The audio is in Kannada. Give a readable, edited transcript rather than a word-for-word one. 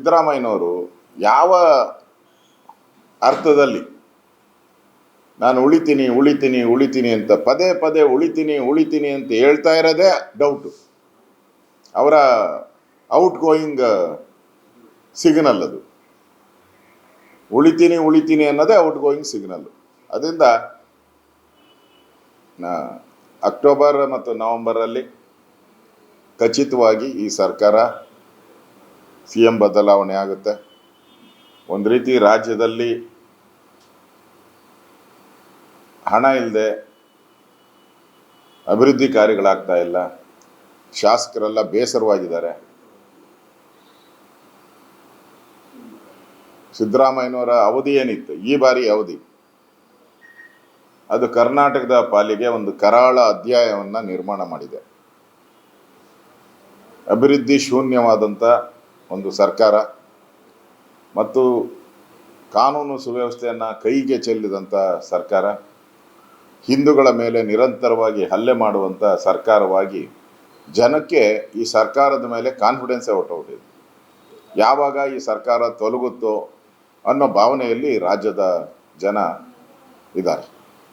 ಸಿದ್ದರಾಮಯ್ಯನವರು ಯಾವ ಅರ್ಥದಲ್ಲಿ ನಾನು ಉಳಿತೀನಿ ಉಳಿತೀನಿ ಉಳಿತೀನಿ ಅಂತ ಪದೇ ಪದೇ ಉಳಿತೀನಿ ಉಳಿತೀನಿ ಅಂತ ಹೇಳ್ತಾ ಇರೋದೇ ಡೌಟು. ಅವರ ಔಟ್ ಗೋಯಿಂಗ್ ಸಿಗ್ನಲ್ ಅದು. ಉಳಿತೀನಿ ಉಳಿತೀನಿ ಅನ್ನೋದೇ ಔಟ್ ಗೋಯಿಂಗ್ ಸಿಗ್ನಲ್ಲು. ಅದರಿಂದ ಅಕ್ಟೋಬರ್ ಮತ್ತು ನವೆಂಬರಲ್ಲಿ ಖಚಿತವಾಗಿ ಈ ಸರ್ಕಾರ CM ಬದಲಾವಣೆ ಆಗುತ್ತೆ. ಒಂದು ರೀತಿ ರಾಜ್ಯದಲ್ಲಿ ಹಣ ಇಲ್ಲದೆ ಅಭಿವೃದ್ಧಿ ಕಾರ್ಯಗಳಾಗ್ತಾ ಇಲ್ಲ. ಶಾಸಕರೆಲ್ಲ ಬೇಸರವಾಗಿದ್ದಾರೆ. ಸಿದ್ದರಾಮಯ್ಯನವರ ಅವಧಿ ಏನಿತ್ತು, ಈ ಬಾರಿ ಅವಧಿ ಅದು ಕರ್ನಾಟಕದ ಪಾಲಿಗೆ ಒಂದು ಕರಾಳ ಅಧ್ಯಾಯವನ್ನು ನಿರ್ಮಾಣ ಮಾಡಿದೆ. ಅಭಿವೃದ್ಧಿ ಶೂನ್ಯವಾದಂಥ ಒಂದು ಸರ್ಕಾರ ಮತ್ತು ಕಾನೂನು ಸುವ್ಯವಸ್ಥೆಯನ್ನು ಕೈಗೆ ಚೆಲ್ಲಿದಂಥ ಸರ್ಕಾರ, ಹಿಂದೂಗಳ ಮೇಲೆ ನಿರಂತರವಾಗಿ ಹಲ್ಲೆ ಮಾಡುವಂಥ ಸರ್ಕಾರವಾಗಿ ಜನಕ್ಕೆ ಈ ಸರ್ಕಾರದ ಮೇಲೆ ಕಾನ್ಫಿಡೆನ್ಸೇ ಹೊರಟೋಗಿದೆ. ಯಾವಾಗ ಈ ಸರ್ಕಾರ ತೊಲಗುತ್ತೋ ಅನ್ನೋ ಭಾವನೆಯಲ್ಲಿ ರಾಜ್ಯದ ಜನ ಇದ್ದಾರೆ.